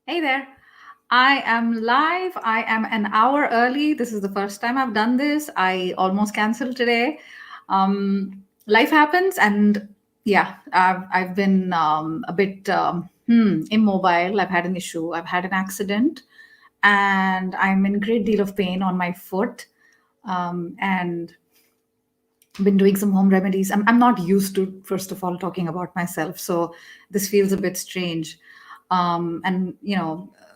Hey there. I am live. I am an hour early. This is the first time I've done this. I almost canceled today. Life happens, and yeah, I've been a bit immobile. I've had an issue. I've had an accident, and I'm in great deal of pain on my foot. And been doing some home remedies. I'm not used to, first of all, talking about myself. So this feels a bit strange. And,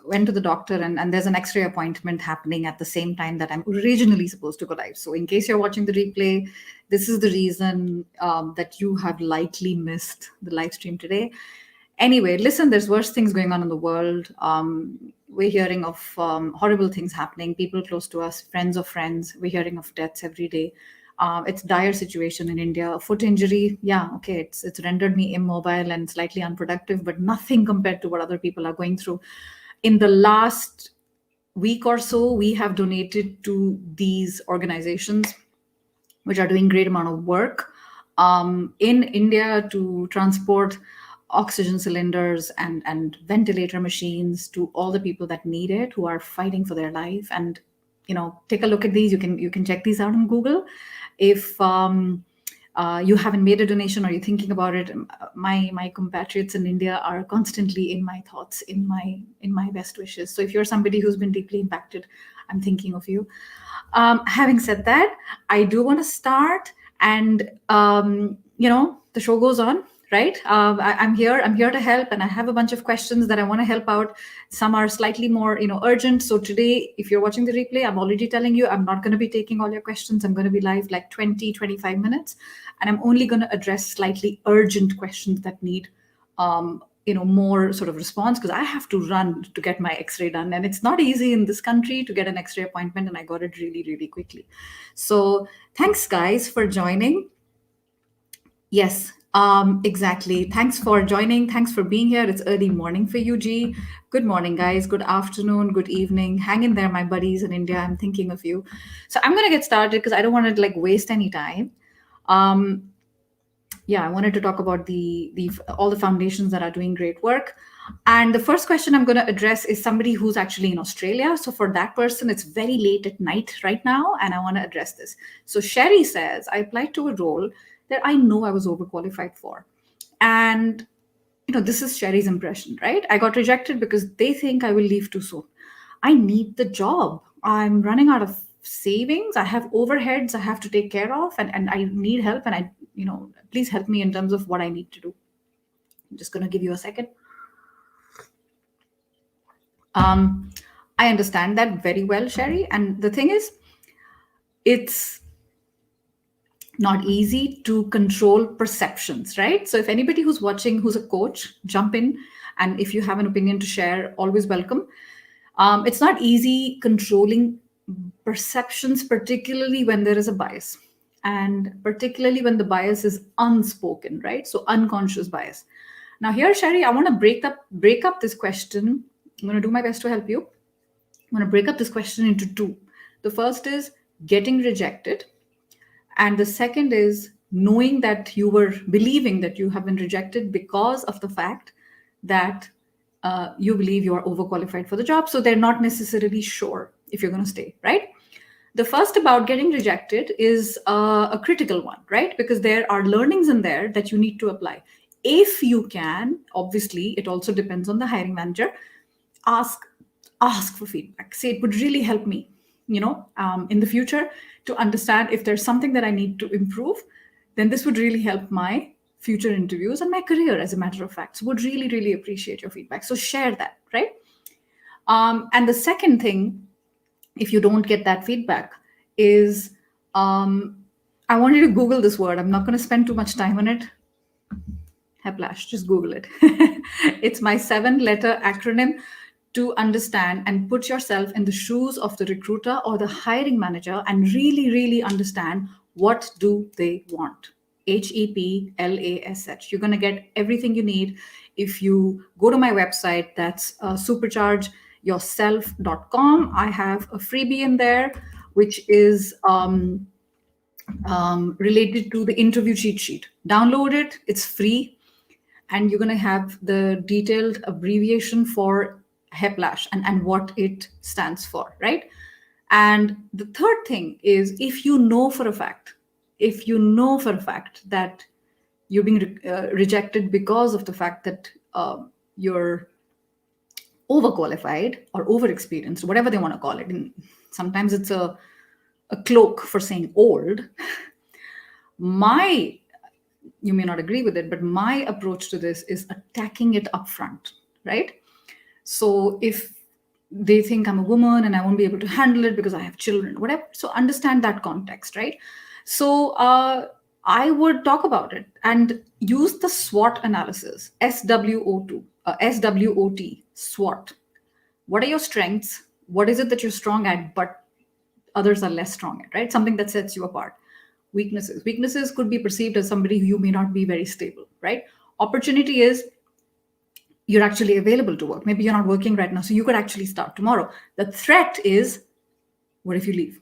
went to the doctor, and there's an x-ray appointment happening at the same time that I'm originally supposed to go live. So in case you're watching the replay, this is the reason that you have likely missed the live stream today. Anyway, listen, there's worse things going on in the world. We're hearing of horrible things happening, people close to us, friends of friends. We're hearing of deaths every day. It's dire situation in India. A foot injury, yeah, okay, it's rendered me immobile and slightly unproductive, but nothing compared to what other people are going through. In the last week or so, we have donated to these organizations, which are doing great amount of work in India to transport oxygen cylinders and ventilator machines to all the people that need it, who are fighting for their life. And take a look at these. You can check these out on Google. If you haven't made a donation or you're thinking about it, my compatriots in India are constantly in my thoughts, in my best wishes. So if you're somebody who's been deeply impacted, I'm thinking of you. Having said that, I do want to start, and the show goes on, right? I'm here. I'm here to help, and I have a bunch of questions that I want to help out. Some are slightly more, urgent. So today, if you're watching the replay, I'm already telling you, I'm not going to be taking all your questions. I'm going to be live like 20-25 minutes, and I'm only going to address slightly urgent questions that need more sort of response, because I have to run to get my x-ray done, and it's not easy in this country to get an x-ray appointment, and I got it really, really quickly. So thanks, guys, for joining. Yes, exactly. Thanks for joining. Thanks for being here. It's early morning for you, G. Good morning, guys. Good afternoon. Good evening. Hang in there, my buddies in India. I'm thinking of you. So I'm going to get started because I don't want to waste any time. Yeah, I wanted to talk about the all the foundations that are doing great work. And the first question I'm going to address is somebody who's actually in Australia. So for that person, it's very late at night right now, and I want to address this. So Sherry says, I applied to a role that I know I was overqualified for. And this is Sherry's impression, right? I got rejected because they think I will leave too soon. I need the job. I'm running out of savings. I have overheads I have to take care of, and I need help. And please help me in terms of what I need to do. I'm just going to give you a second. I understand that very well, Sherry. And the thing is, it's not easy to control perceptions, right? So if anybody who's watching, who's a coach, jump in. And if you have an opinion to share, always welcome. It's not easy controlling perceptions, particularly when there is a bias, and particularly when the bias is unspoken, right? So unconscious bias. Now here, Sherry, I want to break up this question. I'm going to do my best to help you. I'm going to break up this question into two. The first is getting rejected, and the second is knowing that you were believing that you have been rejected because of the fact that you believe you are overqualified for the job. So they're not necessarily sure if you're going to stay, right? The first about getting rejected is a critical one, right? Because there are learnings in there that you need to apply. If you can, obviously, it also depends on the hiring manager. Ask for feedback. Say, it would really help me, in the future to understand if there's something that I need to improve. Then this would really help my future interviews and my career, as a matter of fact. So would really, really appreciate your feedback. So share that, right? And the second thing, if you don't get that feedback, is I want you to Google this word. I'm not going to spend too much time on it. Haplash, just Google it. It's my 7-letter acronym to understand and put yourself in the shoes of the recruiter or the hiring manager and really, really understand what do they want. HEPLASH. You're going to get everything you need if you go to my website. That's superchargeyourself.com. I have a freebie in there, which is related to the interview cheat sheet. Download it. It's free. And you're going to have the detailed abbreviation for Heplash and what it stands for, right? And the third thing is, if you know for a fact that you're being rejected because of the fact that you're overqualified or overexperienced, whatever they want to call it. And sometimes it's a cloak for saying old. You may not agree with it, but my approach to this is attacking it upfront, right? So if they think I'm a woman and I won't be able to handle it because I have children, whatever. So understand that context, right? So I would talk about it and use the SWOT analysis, SWOT, SWOT. What are your strengths? What is it that you're strong at, but others are less strong at, right? Something that sets you apart. Weaknesses could be perceived as somebody who you may not be very stable, right? Opportunity is you're actually available to work. Maybe you're not working right now, so you could actually start tomorrow. The threat is, what if you leave?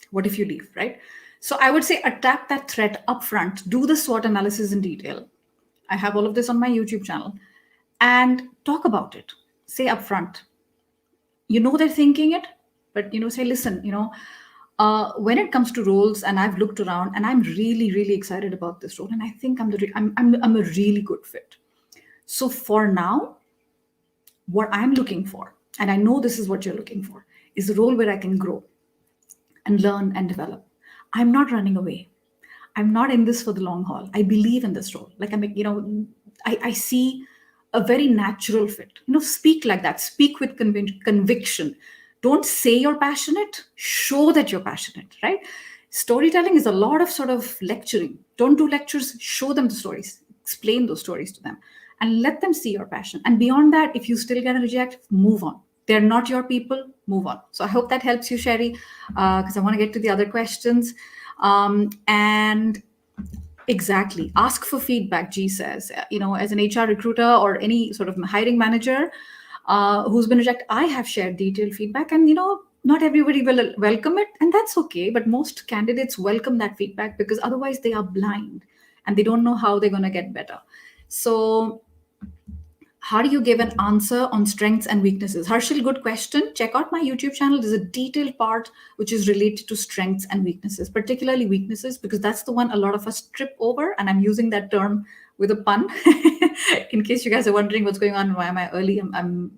What if you leave, right? So I would say attack that threat upfront, do the SWOT analysis in detail. I have all of this on my YouTube channel, and talk about it. Say upfront. They're thinking it, but say, listen, when it comes to roles, and I've looked around, and I'm really, really excited about this role, and I think I'm a really good fit. So for now, what I'm looking for, and I know this is what you're looking for, is a role where I can grow and learn and develop. I'm not running away. I'm not in this for the long haul. I believe in this role. Like I see a very natural fit. Speak like that. Speak with conviction. Don't say you're passionate. Show that you're passionate, right? Storytelling is a lot of sort of lecturing. Don't do lectures. Show them the stories. Explain those stories to them. And let them see your passion. And beyond that, if you still get a reject, move on. They're not your people, move on. So I hope that helps you, Sherry, because I want to get to the other questions. And exactly, ask for feedback, G says. As an HR recruiter or any sort of hiring manager who's been rejected, I have shared detailed feedback, and not everybody will welcome it, and that's okay. But most candidates welcome that feedback because otherwise they are blind and they don't know how they're going to get better. So how do you give an answer on strengths and weaknesses? Harshal, good question. Check out my YouTube channel. There's a detailed part which is related to strengths and weaknesses, particularly weaknesses, because that's the one a lot of us trip over. And I'm using that term with a pun. In case you guys are wondering what's going on, why am I early?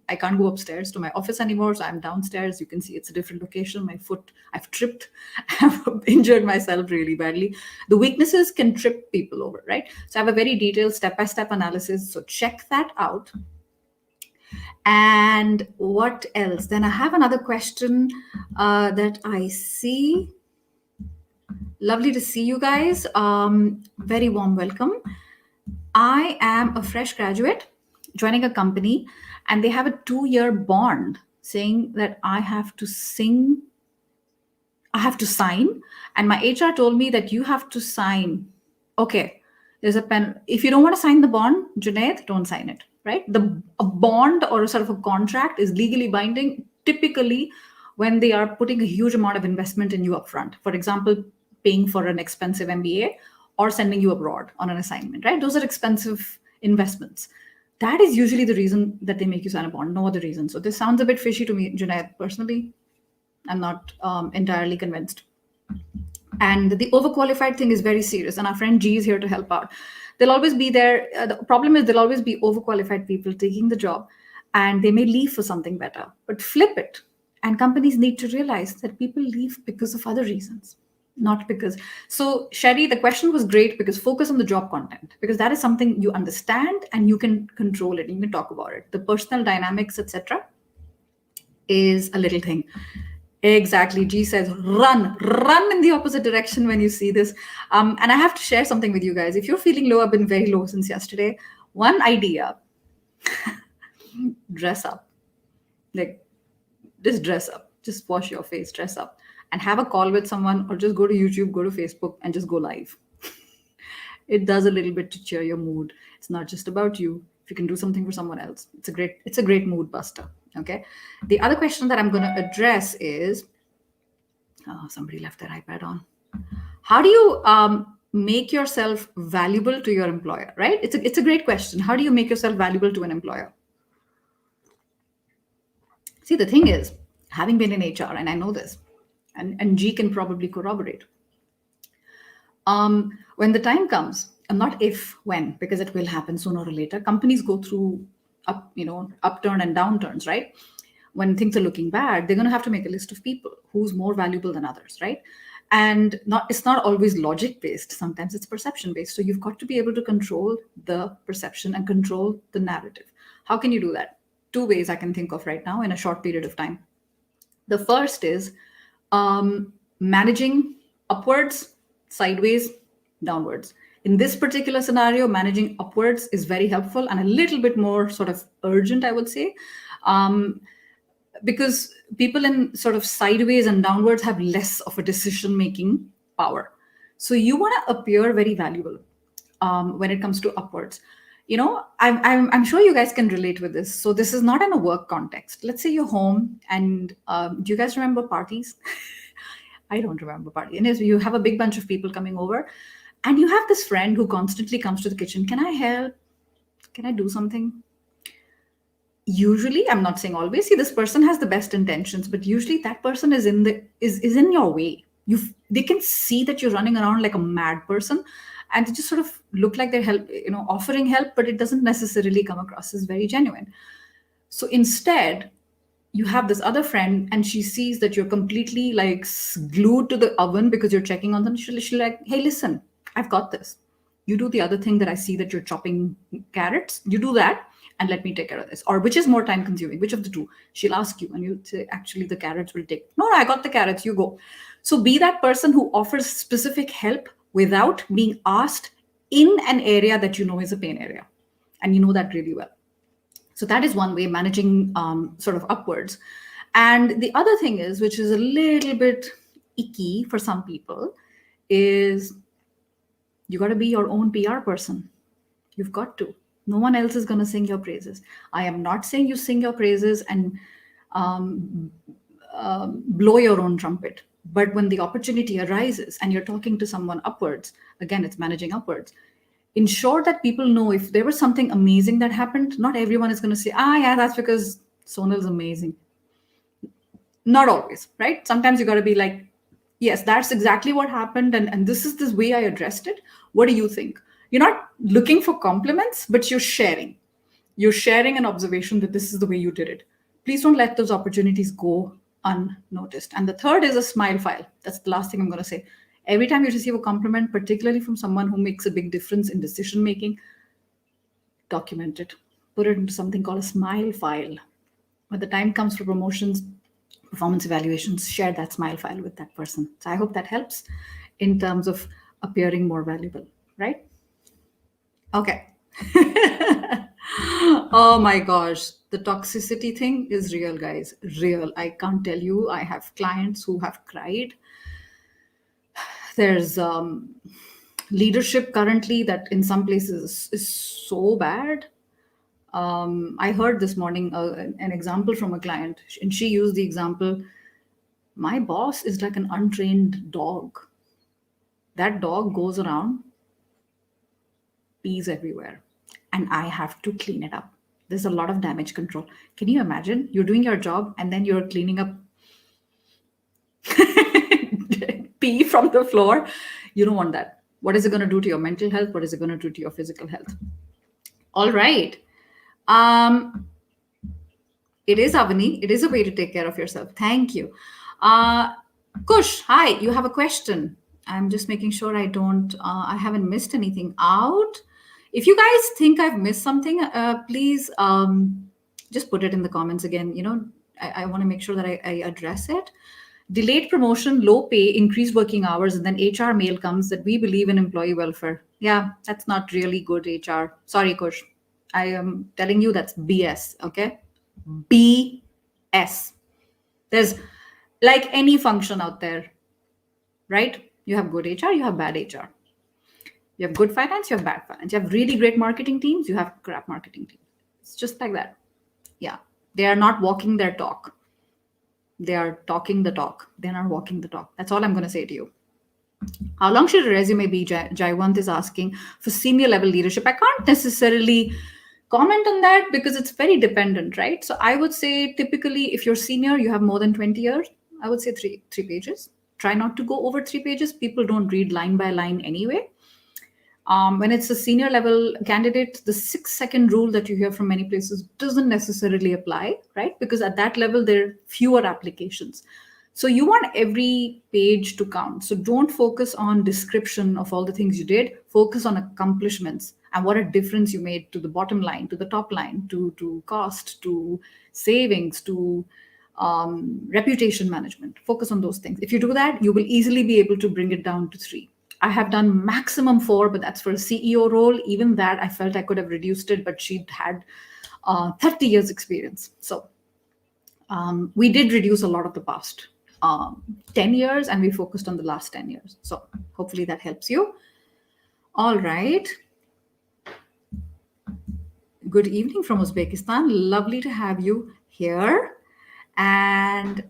I can't go upstairs to my office anymore, so I'm downstairs. You can see it's a different location. My foot, I've tripped. I've injured myself really badly. The weaknesses can trip people over, right? So I have a very detailed step-by-step analysis. So check that out. And what else? Then I have another question that I see. Lovely to see you guys. Very warm welcome. I am a fresh graduate joining a company, and they have a 2-year bond saying that I have to sign. And my HR told me that you have to sign. Okay, there's a pen. If you don't want to sign the bond, Junaid, don't sign it, right? A bond or a sort of a contract is legally binding typically when they are putting a huge amount of investment in you upfront. For example, paying for an expensive MBA or sending you abroad on an assignment, right? Those are expensive investments. That is usually the reason that they make you sign a bond, no other reason. So this sounds a bit fishy to me, Junaid. Personally, I'm not entirely convinced. And the overqualified thing is very serious. And our friend G is here to help out. They'll always be there. The problem is there'll always be overqualified people taking the job, and they may leave for something better. But flip it. And companies need to realize that people leave because of other reasons. Not because. So Sherry, the question was great because focus on the job content, because that is something you understand and you can control it. You can talk about it. The personal dynamics, etc., is a little thing. Exactly. G says, run in the opposite direction when you see this. And I have to share something with you guys. If you're feeling low, I've been very low since yesterday. One idea, dress up. Like, just dress up. Just wash your face, dress up. And have a call with someone, or just go to YouTube, go to Facebook, and just go live. It does a little bit to cheer your mood. It's not just about you. If you can do something for someone else, it's a great mood buster. Okay. The other question that I'm going to address is, somebody left their iPad on. How do you make yourself valuable to your employer? Right? It's a great question. How do you make yourself valuable to an employer? See, the thing is, having been in HR, and I know this, and G can probably corroborate, when the time comes, and not if, when, because it will happen sooner or later. Companies go through upturn and downturns, right? When things are looking bad, they're going to have to make a list of people who's more valuable than others, right? And it's not always logic based. Sometimes it's perception based. So you've got to be able to control the perception and control the narrative. How can you do that? Two ways I can think of right now in a short period of time. The first is managing upwards, sideways, downwards. In this particular scenario, managing upwards is very helpful and a little bit more sort of urgent, I would say, because people in sort of sideways and downwards have less of a decision-making power. So you want to appear very valuable when it comes to upwards. I'm sure you guys can relate with this. So this is not in a work context. Let's say you're home and do you guys remember parties? I don't remember parties. And you have a big bunch of people coming over and you have this friend who constantly comes to the kitchen. Can I help? Can I do something? Usually, I'm not saying always, see, this person has the best intentions, but usually that person is in your way. They can see that you're running around like a mad person, and they just sort of look like they're offering help, but it doesn't necessarily come across as very genuine. So instead, you have this other friend and she sees that you're completely like glued to the oven because you're checking on them. She'll like, hey, listen, I've got this. You do the other thing that I see that you're chopping carrots. You do that and let me take care of this. Or which is more time consuming? Which of the two? She'll ask you and you say, actually, the carrots will take. No, I got the carrots. You go. So be that person who offers specific help without being asked in an area that you know is a pain area. And you know that really well. So that is one way, managing sort of upwards. And the other thing is, which is a little bit icky for some people, is you got to be your own PR person. You've got to. No one else is going to sing your praises. I am not saying you sing your praises and blow your own trumpet. But when the opportunity arises and you're talking to someone upwards, again, it's managing upwards. Ensure that people know if there was something amazing that happened, not everyone is going to say, yeah, that's because Sonal's amazing. Not always, right? Sometimes you got to be like, yes, that's exactly what happened. And this is the way I addressed it. What do you think? You're not looking for compliments, but you're sharing. You're sharing an observation that this is the way you did it. Please don't let those opportunities go unnoticed. And the third is a smile file. That's the last thing I'm going to say. Every time you receive a compliment, particularly from someone who makes a big difference in decision-making, document it. Put it into something called a smile file. When the time comes for promotions, performance evaluations, share that smile file with that person. So I hope that helps in terms of appearing more valuable, right? Okay. Oh my gosh. The toxicity thing is real, guys. Real. I can't tell you. I have clients who have cried. There's leadership currently that in some places is so bad. I heard this morning an example from a client, and she used the example, my boss is like an untrained dog. That dog goes around, pees everywhere, and I have to clean it up. There's a lot of damage control. Can you imagine? You're doing your job and then you're cleaning up pee from the floor. You don't want that. What is it going to do to your mental health? What is it going to do to your physical health? All right. It is, Avani. It is a way to take care of yourself. Thank you. Kush, hi. You have a question. I'm just making sure I haven't missed anything out. If you guys think I've missed something, please just put it in the comments again. I want to make sure that I address it. Delayed promotion, low pay, increased working hours, and then HR mail comes that we believe in employee welfare. Yeah, that's not really good HR. Sorry, Kush. I am telling you that's BS, okay? BS. There's like any function out there, right? You have good HR, you have bad HR. You have good finance, you have bad finance. You have really great marketing teams, you have crap marketing teams. It's just like that. Yeah. They are not walking their talk. They are talking the talk. They're not walking the talk. That's all I'm going to say to you. How long should a resume be? Jaiwant is asking for senior level leadership. I can't necessarily comment on that because it's very dependent, right? So I would say typically if you're senior, you have more than 20 years, I would say three pages. Try not to go over 3 pages. People don't read line by line anyway. When it's a senior level candidate, the 6 second rule that you hear from many places doesn't necessarily apply, right? Because at that level, there are fewer applications. So you want every page to count. So don't focus on description of all the things you did. Focus on accomplishments and what a difference you made to the bottom line, to the top line, to cost, to savings, to reputation management. Focus on those things. If you do that, you will easily be able to bring it down to 3. I have done maximum 4, but that's for a CEO role. Even that, I felt I could have reduced it, but she'd had 30 years experience. So we did reduce a lot of the past 10 years, and we focused on the last 10 years. So hopefully that helps you. All right. Good evening from Uzbekistan. Lovely to have you here. And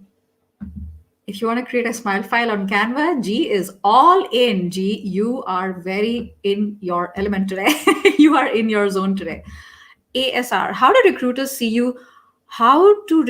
if you want to create a smile file on Canva, G is all in. G, you are very in your element today. You are in your zone today. ASR, how do recruiters see you? How do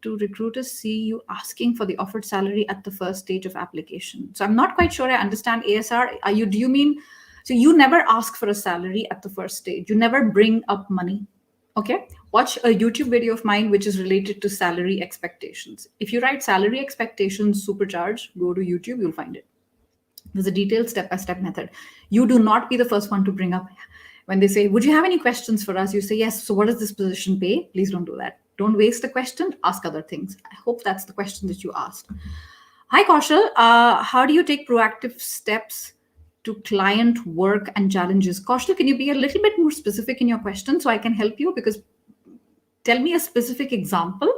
recruiters see you asking for the offered salary at the first stage of application? So I'm not quite sure I understand ASR. Do you mean, so you never ask for a salary at the first stage? You never bring up money? Okay, watch a YouTube video of mine which is related to salary expectations. If you write salary expectations supercharge, go to YouTube, you'll find it. There's a detailed step-by-step method. You do not be the first one to bring up. When they say, would you have any questions for us? You say, yes. So what does this position pay? Please don't do that. Don't waste the question. Ask other things. I hope that's the question that you asked. Hi, Kaushal. How do you take proactive steps to client work and challenges? Kaushal, can you be a little bit more specific in your question so I can help you? Because tell me a specific example,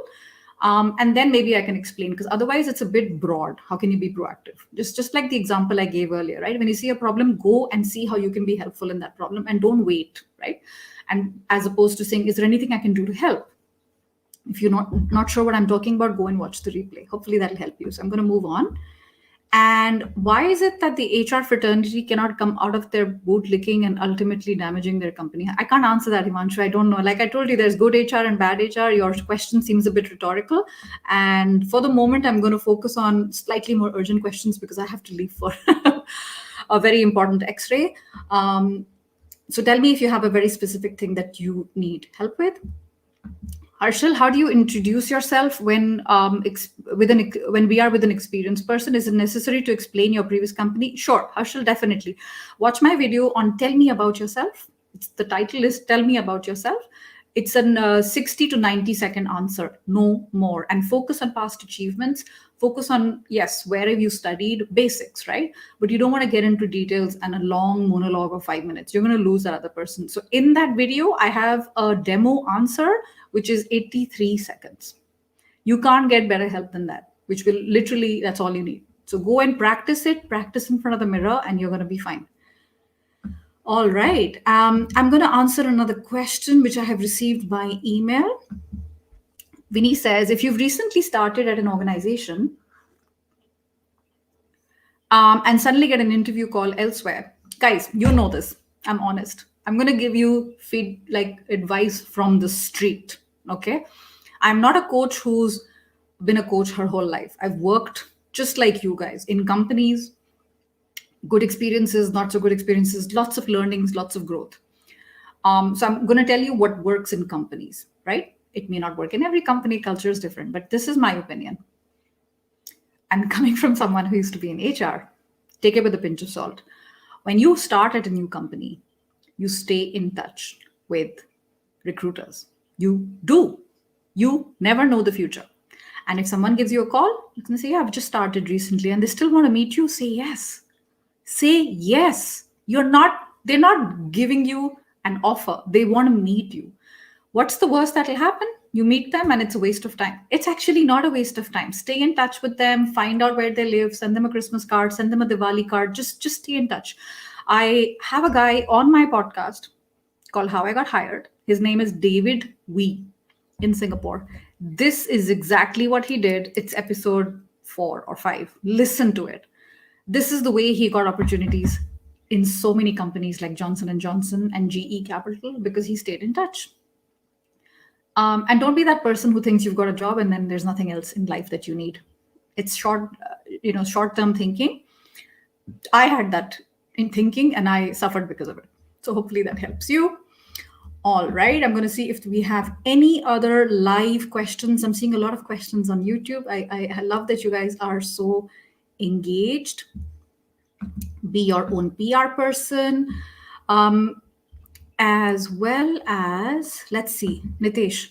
and then maybe I can explain, because otherwise it's a bit broad. How can you be proactive? Just like the example I gave earlier, right? When you see a problem, go and see how you can be helpful in that problem, and don't wait, right? And as opposed to saying, is there anything I can do to help? If you're not sure what I'm talking about, go and watch the replay. Hopefully that'll help you. So I'm going to move on. And why is it that the HR fraternity cannot come out of their boot licking and ultimately damaging their company? I can't answer that, Himanshu. I don't know. Like I told you, there's good HR and bad HR. Your question seems a bit rhetorical. And for the moment, I'm going to focus on slightly more urgent questions because I have to leave for a very important X-ray. So tell me if you have a very specific thing that you need help with. Harshal, how do you introduce yourself when we are with an experienced person? Is it necessary to explain your previous company? Sure, Harshal, definitely. Watch my video on Tell Me About Yourself. The title is Tell Me About Yourself. It's a 60 to 90 second answer, no more. And focus on past achievements. Focus on, yes, where have you studied? Basics, right? But you don't want to get into details and a long monologue of 5 minutes. You're going to lose that other person. So in that video, I have a demo answer, which is 83 seconds. You can't get better help than that, which will literally, that's all you need. So go and practice it, practice in front of the mirror, and you're going to be fine. All right. I'm going to answer another question, which I have received by email. Vinny says, if you've recently started at an organization and suddenly get an interview call elsewhere, guys, you know this. I'm honest. I'm going to give you advice from the street. Okay. I'm not a coach who's been a coach her whole life. I've worked just like you guys in companies, good experiences, not so good experiences, lots of learnings, lots of growth. So I'm going to tell you what works in companies, right? It may not work in every company. Culture is different, but this is my opinion. And coming from someone who used to be in HR, take it with a pinch of salt. When you start at a new company, you stay in touch with recruiters. You do. You never know the future. And if someone gives you a call, you can say, yeah, I've just started recently, and they still want to meet you, say yes. Say yes. They're not giving you an offer. They want to meet you. What's the worst that'll happen? You meet them and it's a waste of time. It's actually not a waste of time. Stay in touch with them, find out where they live, send them a Christmas card, send them a Diwali card, just stay in touch. I have a guy on my podcast called How I Got Hired. His name is David Wee in Singapore. This is exactly what he did. It's episode 4 or 5. Listen to it. This is the way he got opportunities in so many companies like Johnson and Johnson and GE Capital because he stayed in touch. And don't be that person who thinks you've got a job and then there's nothing else in life that you need. It's short-term thinking. I had that in thinking and I suffered because of it. So hopefully that helps you. All right, I'm going to see if we have any other live questions. I'm seeing a lot of questions on YouTube. I love that you guys are so engaged. Be your own PR person. As well as, let's see, Nitesh,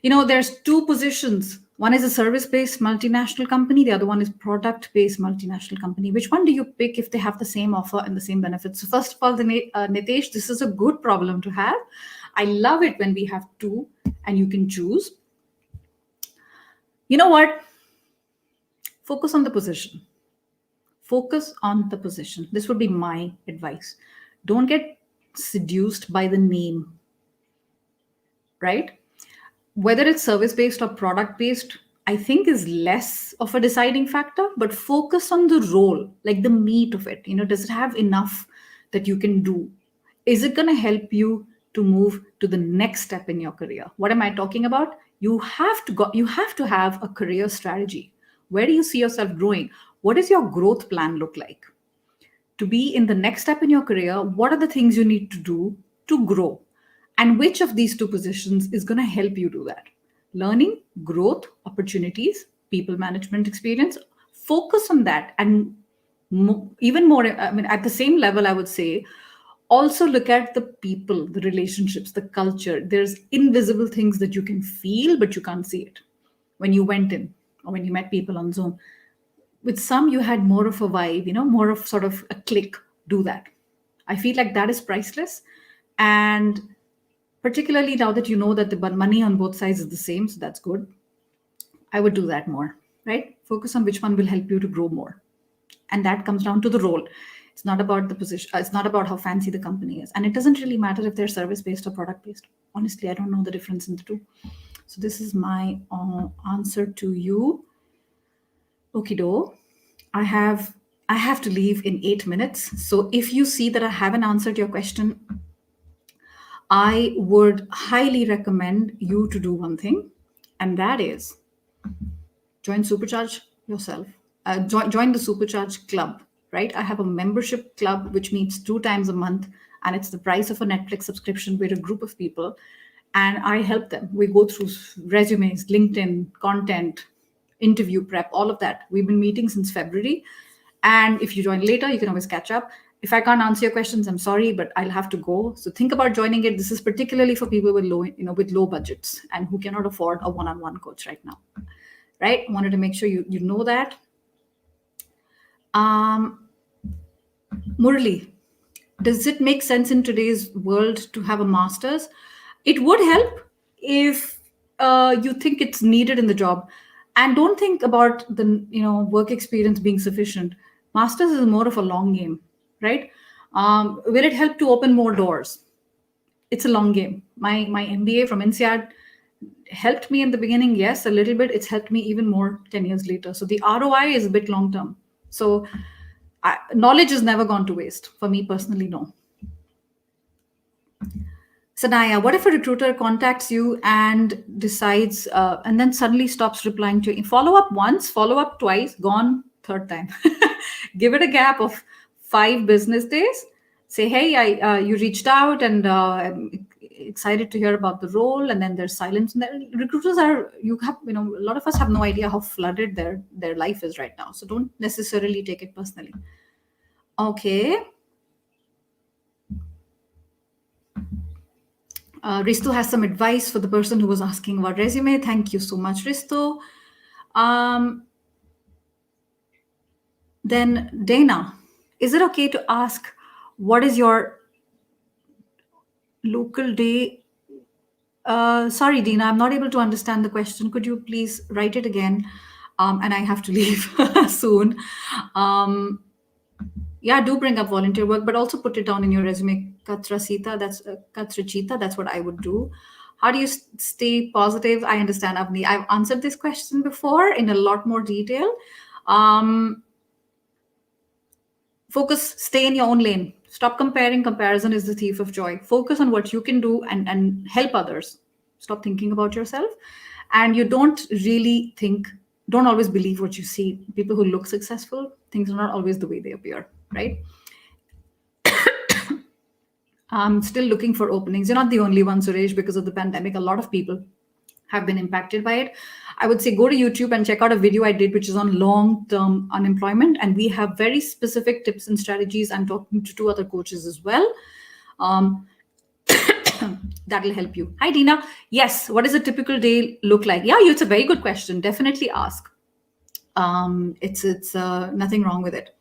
there's two positions. One is a service-based multinational company. The other one is product-based multinational company. Which one do you pick if they have the same offer and the same benefits? So first of all, Nitesh, this is a good problem to have. I love it when we have two and you can choose. You know what? Focus on the position. Focus on the position. This would be my advice. Don't get seduced by the name, right? Whether it's service-based or product-based, I think is less of a deciding factor, but focus on the role, like the meat of it. Does it have enough that you can do? Is it going to help you to move to the next step in your career? What am I talking about? You have to have a career strategy. Where do you see yourself growing? What does your growth plan look like? To be in the next step in your career, what are the things you need to do to grow? And which of these two positions is going to help you do that? Learning, growth, opportunities, people management experience. Focus on that. And even more, at the same level, I would say, also look at the people, the relationships, the culture. There's invisible things that you can feel, but you can't see it. When you went in or when you met people on Zoom, with some you had more of a vibe, more of sort of a click. Do that. I feel like that is priceless. And particularly now that you know that the money on both sides is the same, so that's good. I would do that more, right? Focus on which one will help you to grow more. And that comes down to the role. It's not about the position. It's not about how fancy the company is. And it doesn't really matter if they're service-based or product-based. Honestly, I don't know the difference in the two. So this is my answer to you. Okido. I have to leave in 8 minutes. So if you see that I haven't answered your question, I would highly recommend you to do one thing, and that is join Supercharge yourself. Join the Supercharge club, right? I have a membership club which meets 2 times a month, and it's the price of a Netflix subscription. We're a group of people, and I help them. We go through resumes, LinkedIn, content, interview prep, all of that. We've been meeting since February. And if you join later, you can always catch up. If I can't answer your questions, I'm sorry, but I'll have to go. So think about joining it. This is particularly for people with low budgets and who cannot afford a one-on-one coach right now. Right? I wanted to make sure you know that. Murli, does it make sense in today's world to have a master's? It would help if you think it's needed in the job. And don't think about the work experience being sufficient. Masters is more of a long game, right? Will it help to open more doors? It's a long game. My MBA from INSEAD helped me in the beginning, yes, a little bit. It's helped me even more 10 years later. So the ROI is a bit long term. So knowledge has never gone to waste. For me personally, no. Sanaya, what if a recruiter contacts you and decides and then suddenly stops replying to you? Follow up once, follow up twice, gone third time. Give it a gap of 5 business days. Say, hey, you reached out and I'm excited to hear about the role. And then there's silence. And recruiters a lot of us have no idea how flooded their life is right now. So don't necessarily take it personally. Okay. Risto has some advice for the person who was asking about resume. Thank you so much, Risto. Then Dana, is it okay to ask what is your local day? Sorry, Dina, I'm not able to understand the question. Could you please write it again? And I have to leave soon. Yeah, do bring up volunteer work, but also put it down in your resume. Katrasita, that's what I would do. How do you stay positive? I understand, Avni. I've answered this question before in a lot more detail. Focus, stay in your own lane. Stop comparing. Comparison is the thief of joy. Focus on what you can do and help others. Stop thinking about yourself. And you don't always believe what you see. People who look successful, things are not always the way they appear, right? I'm still looking for openings. You're not the only one, Suresh, because of the pandemic. A lot of people have been impacted by it. I would say go to YouTube and check out a video I did, which is on long-term unemployment. And we have very specific tips and strategies. I'm talking to 2 other coaches as well. That'll help you. Hi, Dina. Yes. What does a typical day look like? Yeah, it's a very good question. Definitely ask. It's nothing wrong with it.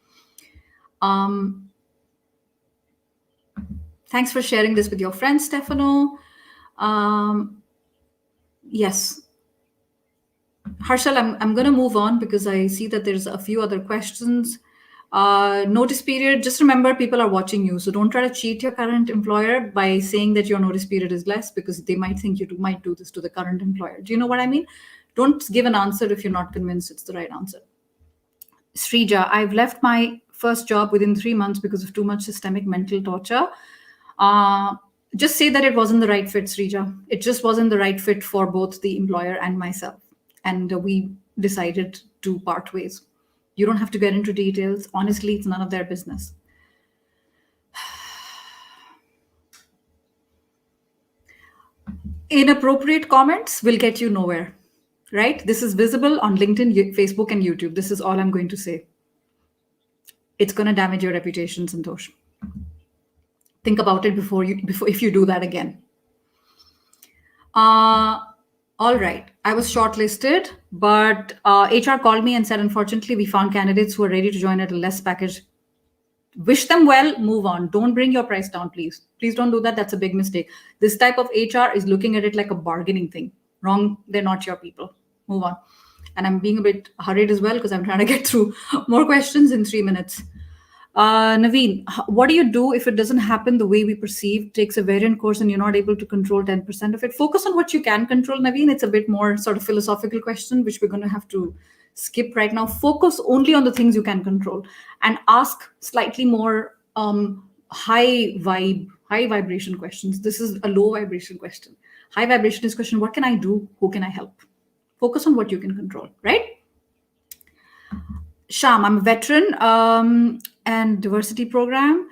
Thanks for sharing this with your friends, Stefano. Yes. Harshal, I'm going to move on because I see that there's a few other questions. Notice period, just remember people are watching you. So don't try to cheat your current employer by saying that your notice period is less, because they might think you might do this to the current employer. Do you know what I mean? Don't give an answer if you're not convinced it's the right answer. Srija, I've left my first job within 3 months because of too much systemic mental torture. Just say that it wasn't the right fit, Srija. It just wasn't the right fit for both the employer and myself. And we decided to part ways. You don't have to get into details. Honestly, it's none of their business. Inappropriate comments will get you nowhere, right? This is visible on LinkedIn, Facebook, and YouTube. This is all I'm going to say. It's going to damage your reputation, Santosh. Think about it before if you do that again. All right. I was shortlisted, but HR called me and said, unfortunately, we found candidates who are ready to join at a less package. Wish them well, move on. Don't bring your price down, please. Please don't do that. That's a big mistake. This type of HR is looking at it like a bargaining thing. Wrong. They're not your people. Move on. And I'm being a bit hurried as well because I'm trying to get through more questions in 3 minutes. Naveen, what do you do if it doesn't happen the way we perceive? Takes a variant course and you're not able to control 10% of it. Focus on what you can control, Naveen. It's a bit more sort of philosophical question, which we're going to have to skip right now. Focus only on the things you can control and ask slightly more high vibration questions. This is a low vibration question. High vibration is question, what can I do? Who can I help? Focus on what you can control, right? Sham, I'm a veteran and diversity program.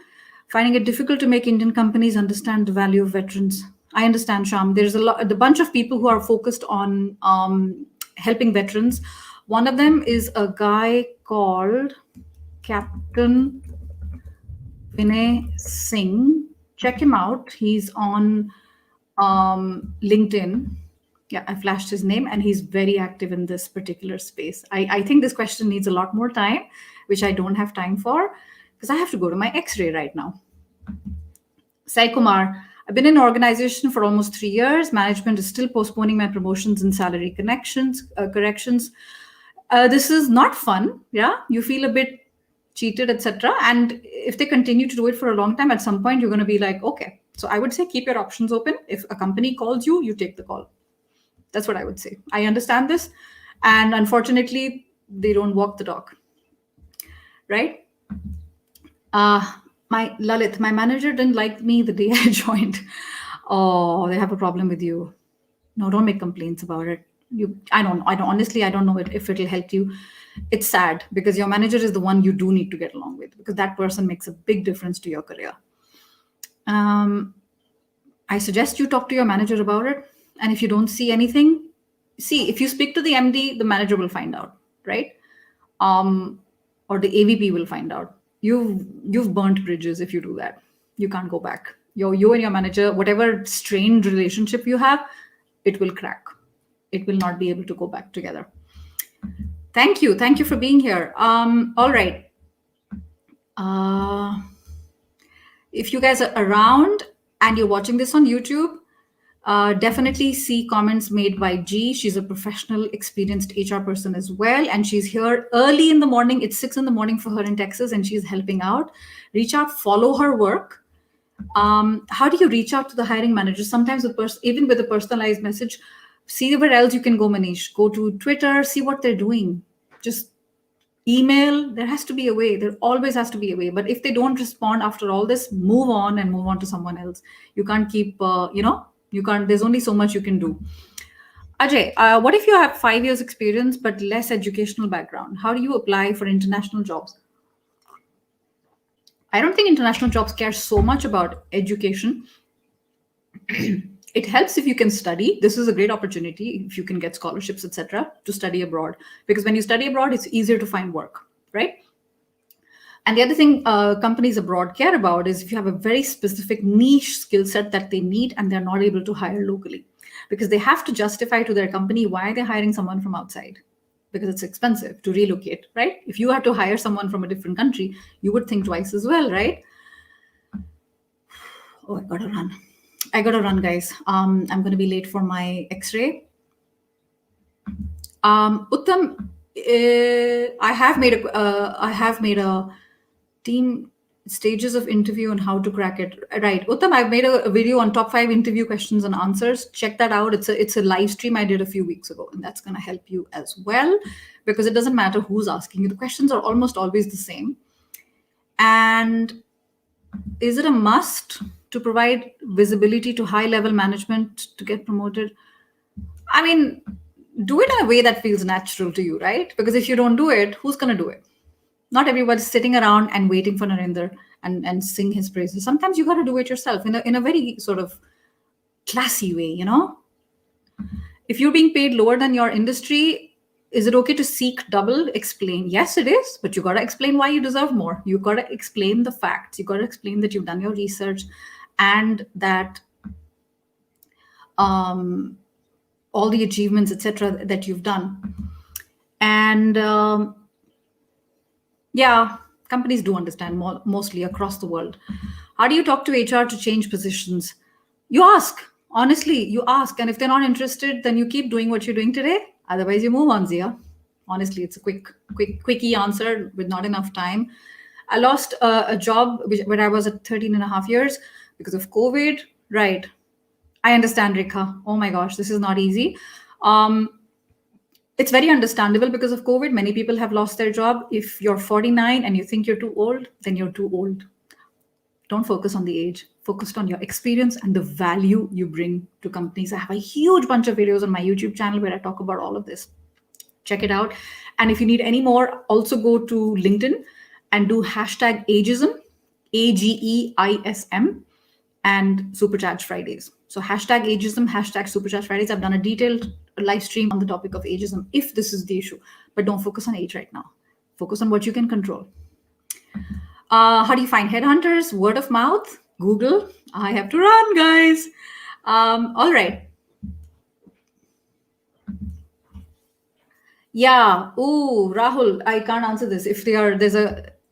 Finding it difficult to make Indian companies understand the value of veterans. I understand, Sham. There's the bunch of people who are focused on helping veterans. One of them is a guy called Captain Vinny Singh. Check him out. He's on LinkedIn. Yeah, I flashed his name and he's very active in this particular space. I think this question needs a lot more time, which I don't have time for because I have to go to my X-ray right now. Sai Kumar, I've been in an organization for almost 3 years. Management is still postponing my promotions and salary corrections. This is not fun. Yeah, you feel a bit cheated, etc. And if they continue to do it for a long time, at some point you're going to be like, okay. So I would say keep your options open. If a company calls you, you take the call. That's what I would say. I understand this. And unfortunately, they don't walk the talk. Right? My Lalit, my manager didn't like me the day I joined. Oh, they have a problem with you. No, don't make complaints about it. I don't know if it'll help you. It's sad because your manager is the one you do need to get along with because that person makes a big difference to your career. I suggest you talk to your manager about it. And if you don't see anything, if you speak to the MD, the manager will find out, right? Or the AVP will find out. You've burnt bridges if you do that. You can't go back. You and your manager, whatever strained relationship you have, it will crack. It will not be able to go back together. Thank you. Thank you for being here. All right. If you guys are around and you're watching this on YouTube, definitely see comments made by G. She's a professional, experienced HR person as well. And she's here early in the morning. It's 6 a.m. for her in Texas and she's helping out. Reach out, follow her work. How do you reach out to the hiring manager? Sometimes even with a personalized message, see where else you can go, Manish. Go to Twitter, see what they're doing. Just email, there has to be a way. There always has to be a way. But if they don't respond after all this, move on and move on to someone else. You can't keep, you can't, there's only so much you can do. Ajay, what if you have 5 years experience but less educational background? How do you apply for international jobs? I don't think international jobs care so much about education. It helps if you can study. This is a great opportunity if you can get scholarships, etc., to study abroad. Because when you study abroad, it's easier to find work, right? And the other thing companies abroad care about is if you have a very specific niche skill set that they need and they're not able to hire locally, because they have to justify to their company why they're hiring someone from outside, because it's expensive to relocate, right? If you had to hire someone from a different country, you would think twice as well, right? Oh, I gotta run, guys. I'm gonna be late for my X-ray. Uttam, I have made a team stages of interview and how to crack it. Right, Uttam, I've made a video on top 5 interview questions and answers. Check that out. It's a live stream I did a few weeks ago, and that's gonna help you as well, because it doesn't matter who's asking you. The questions are almost always the same. And is it a must to provide visibility to high-level management to get promoted? I mean, do it in a way that feels natural to you, right? Because if you don't do it, who's going to do it? Not everybody's sitting around and waiting for Narendra and sing his praises. Sometimes you got to do it yourself in a very sort of classy way, you know? If you're being paid lower than your industry, is it okay to seek double? Explain. Yes, it is, but you got to explain why you deserve more. You got to explain the facts. You got to explain that you've done your research and that all the achievements, etc., that you've done. And yeah, companies do understand mostly across the world. How do you talk to HR to change positions? You ask. Honestly, you ask. And if they're not interested, then you keep doing what you're doing today. Otherwise, you move on, Zia. Honestly, it's a quickie answer with not enough time. I lost a job where I was at 13 and a half years because of COVID. Right. I understand, Rekha. Oh my gosh, this is not easy. It's very understandable because of COVID. Many people have lost their job. If you're 49 and you think you're too old, then you're too old. Don't focus on the age. Focus on your experience and the value you bring to companies. I have a huge bunch of videos on my YouTube channel where I talk about all of this. Check it out. And if you need any more, also go to LinkedIn and do hashtag Ageism, AGEISM, and Supercharge Fridays. So hashtag Ageism, hashtag Supercharge Fridays. I've done a detailed live stream on the topic of ageism, if this is the issue. But don't focus on age right now. Focus on what you can control. How do you find headhunters? Word of mouth, Google. I have to run, guys. All right. Yeah. Ooh, Rahul, I can't answer this. If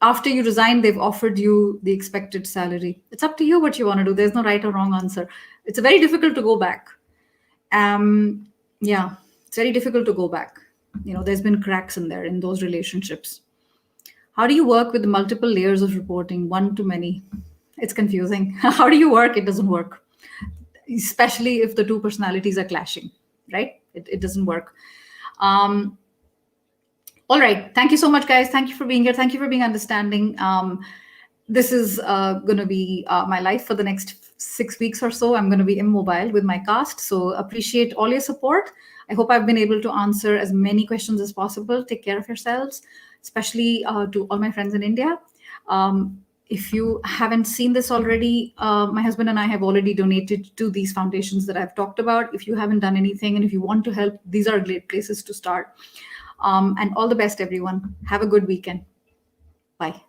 after you resign, they've offered you the expected salary. It's up to you what you want to do. There's no right or wrong answer. It's very difficult to go back. Yeah, it's very difficult to go back. There's been cracks in there in those relationships. How do you work with multiple layers of reporting, one to many? It's confusing. How do you work? It doesn't work, especially if the two personalities are clashing, right? It doesn't work. All right. Thank you so much, guys. Thank you for being here. Thank you for being understanding. This is going to be my life for the next 6 weeks or so. I'm going to be immobile with my cast. So appreciate all your support. I hope I've been able to answer as many questions as possible. Take care of yourselves, especially to all my friends in India. If you haven't seen this already, my husband and I have already donated to these foundations that I've talked about. If you haven't done anything and if you want to help, these are great places to start. And all the best, everyone. Have a good weekend. Bye.